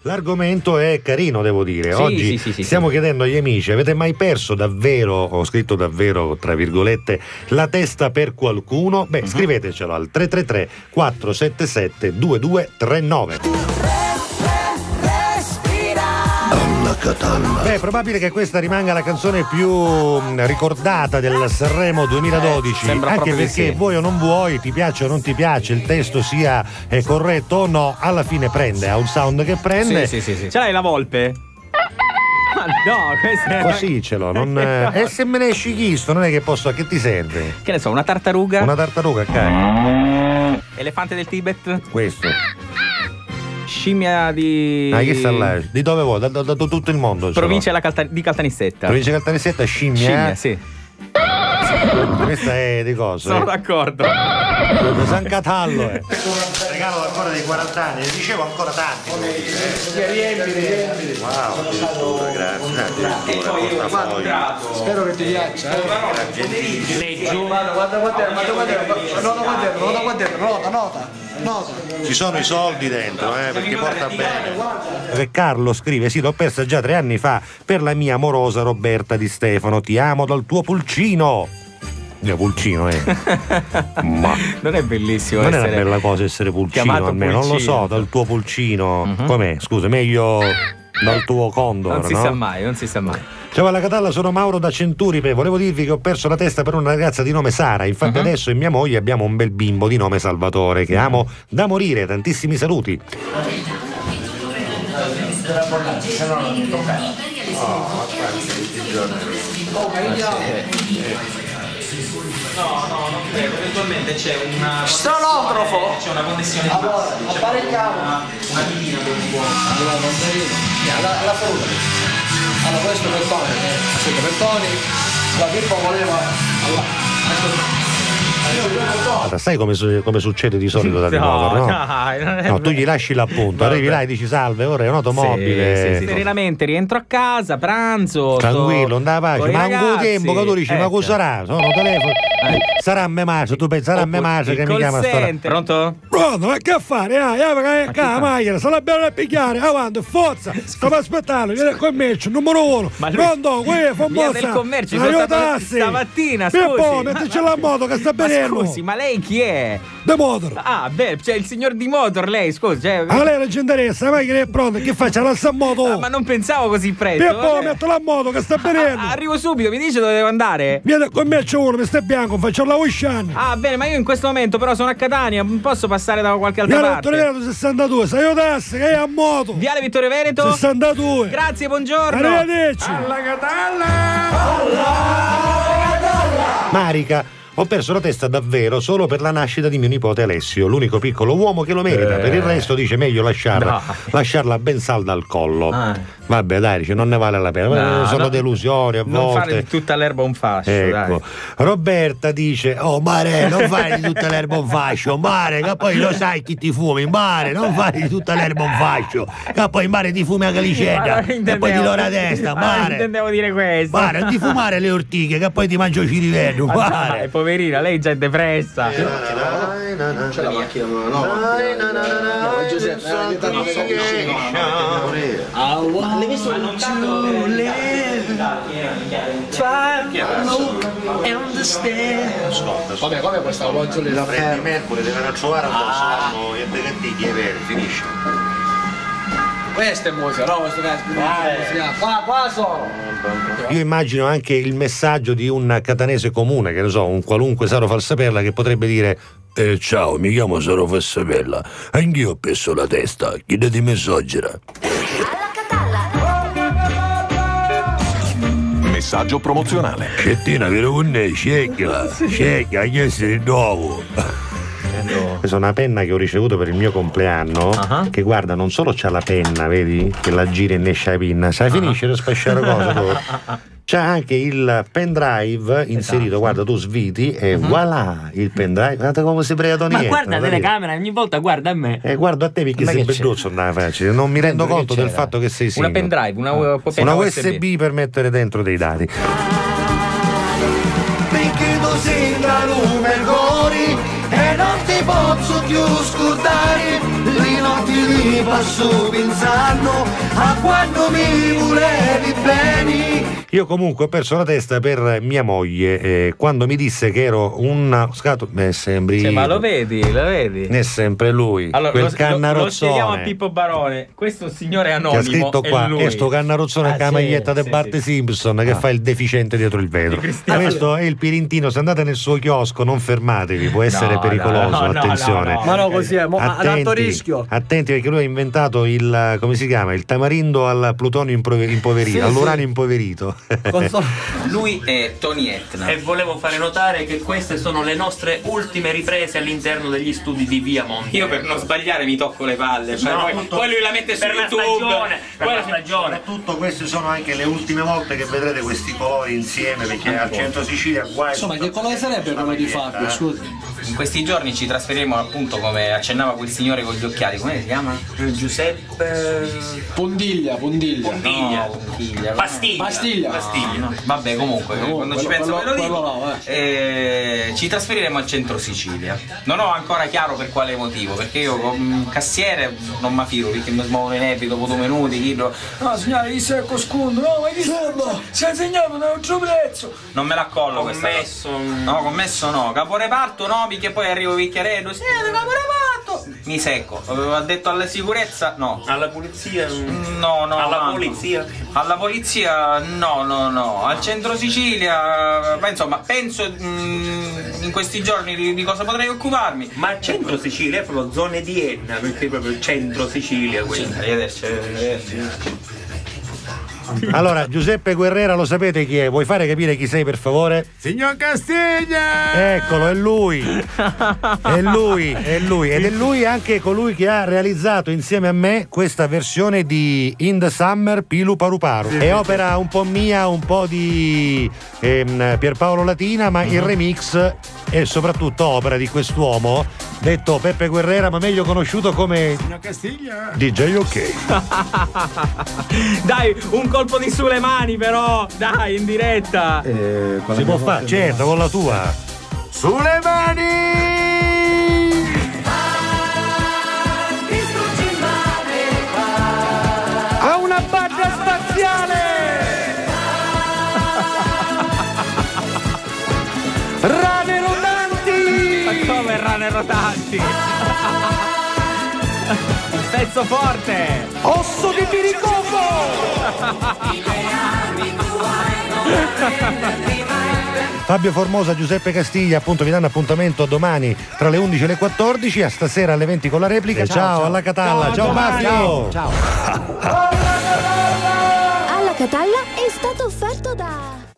l'argomento è carino, devo dire. Sì, Oggi sì, stiamo chiedendo agli amici: avete mai perso davvero, ho scritto davvero tra virgolette, la testa per qualcuno? Beh, scrivetecelo al 333 477 2239. Beh, è probabile che questa rimanga la canzone più ricordata del Sanremo 2012, anche perché sì. vuoi o non vuoi, ti piace o non ti piace, il testo sia corretto o no, alla fine prende, ha un sound che prende. Sì. Ce l'hai la volpe? Ma no, questo è... Così ce l'ho, non... e se me ne esci chisto, non è che posso, che ti serve? Che ne so, una tartaruga? Una tartaruga, cari. Elefante del Tibet? Questo. Scimmia di... Chi sta là? Di dove vuoi? Da tutto il mondo. Provincia di Caltanissetta. Provincia di Caltanissetta, scimmia. Sì. Questa è di cosa? Sono d'accordo. San Catallo. Regalo ancora dei 40 anni, ne dicevo ancora tanti. Riempiti. Wow, grazie. Spero che ti piaccia. Nota. Ci sono i soldi dentro, perché porta bene. Carlo scrive: sì, l'ho persa già 3 anni fa per la mia amorosa Roberta Di Stefano. Ti amo dal tuo pulcino. Mio pulcino, Ma non è bellissimo? Non è una bella cosa essere pulcino, almeno non lo so, dal tuo pulcino. Com'è? Scusa, meglio dal tuo condor. Non si sa mai. Ciao alla Catalla, sono Mauro da Centuripe. Volevo dirvi che ho perso la testa per una ragazza di nome Sara. Infatti adesso in mia moglie abbiamo un bel bimbo di nome Salvatore che amo da morire. Tantissimi saluti. No, non credo. Eventualmente c'è una... Stronografo! C'è una connessione di allora, massa. apparecchiamo. Una vidina per un buon. Allora, la saluta. Allora, questo per Tony. Aspetta, per Tony. La Pippo voleva... Sai come succede di solito da motor, no? No, tu gli lasci l'appunto, arrivi là e dici salve, ora è un'automobile. Sì. Serenamente rientro a casa, pranzo. Tranquillo, non da pace, ma un tempo che tu dici, ma cosa sarà? Sono telefono. Sarà a me marcio, tu pensi sarà a me marcio che mi chiama sta. Pronto? Pronto, ma che fare? La macchina, se l'abbiamo da pigliare, avanti, forza, stiamo aspettando, viene il commercio, numero 1. Pronto, qui è famosa. Via del commercio, stamattina, scusi. Pippo, mettici la moto che sta bene. Scusi, ma lei chi è? The Motor. Ah, beh, cioè il signor di Motor, lei, scusi. Cioè... lei è leggendaressa, la macchina è pronta, che faccia? La moto. Ma non pensavo così presto. Pippo, metto la moto che sta bene. Arrivo subito, mi dice dove devo andare? Via del commercio 1, mi stai bianco, faccio la Usciani. Ah, bene, ma io in questo momento però sono a Catania, non posso passare da qualche altra parte. Vittorio Veneto 62, sai io tasse, che è a moto. Viale Vittorio Veneto 62. Grazie, buongiorno. Arrivederci. Alla Catalla. Marica, ho perso la testa davvero solo per la nascita di mio nipote Alessio, l'unico piccolo uomo che lo merita. Per il resto dice meglio lasciarla ben salda al collo. Vabbè, dai, dice, non ne vale la pena. Sono delusioni a volte. Non fare di tutta l'erba un fascio. Ecco. Dai. Roberta dice: oh Mare, non fare di tutta l'erba un fascio, Mare, che poi lo sai chi ti fumi, Mare, non fare di tutta l'erba un fascio, che poi Mare ti fumi a calicetta e poi ti do la testa, Mare. Intendevo dire questo. Mare, non ti fumare le ortiche che poi ti mangio cirivello, Mare. Poverina, lei già è depressa. C'è la macchina L'hai visto Vabbè, come questa voglio lì? La Freddie Mercury deve trovare addosso e dei cattivi e finisce. Questa è musica, no? Questo qua sono. Io immagino anche il messaggio di un catanese comune, che ne so, un qualunque Saro Falsaperla, che potrebbe dire: ciao, mi chiamo Saro Falsaperla, anch'io ho perso la testa, chiedete messaggera. Messaggio promozionale. Cettina, che con me, sceglia, che essere nuovo. Questa è una penna che ho ricevuto per il mio compleanno, che guarda, non solo c'ha la penna, vedi, che la gira e ne esce la pinna, sai finisce di spacciare cosa. C'ha anche il pendrive inserito, guarda, tu sviti e voilà il pendrive, guarda come si prega. Ma guarda la telecamera, ogni volta guarda a me. Guardo a te perché sei belluzzo, non mi rendo conto del fatto che sei una pendrive, una USB per mettere dentro dei dati. Perché tu sei da numeri e non ti posso più scordare, le notti li passo pensando a quando mi volevi bene. Io comunque ho perso la testa per mia moglie quando mi disse che ero un scatto. È sempre Cioè, ma lo vedi? è sempre lui, Allora, quel lo spieghiamo a cannarozzone Pippo Barone. Questo signore che anonimo ha scritto è qua, lui. è sto cannarozzone con la maglietta di Bart Simpson che fa il deficiente dietro il vetro. Questo è il Pirintino. Se andate nel suo chiosco non fermatevi, può essere pericoloso, attenzione. Ma no, così è, ad alto rischio. Attenti, perché lui ha inventato il, come si chiama, il tamarindo al plutonio impoverito, all'uranio impoverito. Lui è Tony Etna. E volevo fare notare che queste sono le nostre ultime riprese all'interno degli studi di Via Monte. Io per non sbagliare mi tocco le palle, cioè, No, poi lui la mette su per la YouTube. stagione, per la stagione. Soprattutto queste sono anche le ultime volte che vedrete questi colori insieme, perché al centro Sicilia guai. Insomma, che colore sarebbe il nome di Fabio? Scusi. In questi giorni ci trasferiremo, appunto, come accennava quel signore con gli occhiali, come si chiama? Giuseppe Pondiglia. No, Pastiglia. No. Vabbè, comunque, quando ci penso ve lo dico. Ci trasferiremo al centro Sicilia. Non ho ancora chiaro per quale motivo, perché io con cassiere non mi fido, perché mi smuovono i nervi dopo 2 minuti, chiedo: no signore, chi sei coscundo? No, ma chi sei? Si è insegnato da un altro prezzo. Non me la collo questa cosa. No, commesso no. Caporeparto no, perché poi arrivo Vicchiaretto. Siete caporeparto? Mi secco. Ha detto alla sicurezza? No. alla polizia? No. Alla polizia? Alla polizia no. Al centro Sicilia, ma insomma, penso in questi giorni di cosa potrei occuparmi. Ma il centro Sicilia è proprio zone di Enna, perché è proprio il centro Sicilia quello. Arrivederci. Allora, Giuseppe Guerrera, lo sapete chi è? Vuoi fare capire chi sei, per favore? Signor Castiglia! Eccolo, è lui. Ed è lui anche colui che ha realizzato insieme a me questa versione di In the Summer Pilu Paru Paru. È opera un po' mia, un po' di Pierpaolo Latina, ma il remix è soprattutto opera di quest'uomo detto Peppe Guerrera, ma meglio conosciuto come Signor Castiglia! DJ OK. Dai, un colpo di sulle mani però, dai, in diretta. Si può fare, certo, con la tua. Sulle mani! Ha una barca spaziale. Rane rotanti! Ma come rane rotanti? Pezzo forte. Osso di piricoco! Fabio Formosa, Giuseppe Castiglia, appunto, vi danno appuntamento domani tra le 11 e le 14, a stasera alle 20 con la replica. Ciao, alla Catalla, ciao Fabio. Ciao. Alla Catalla è stato offerto da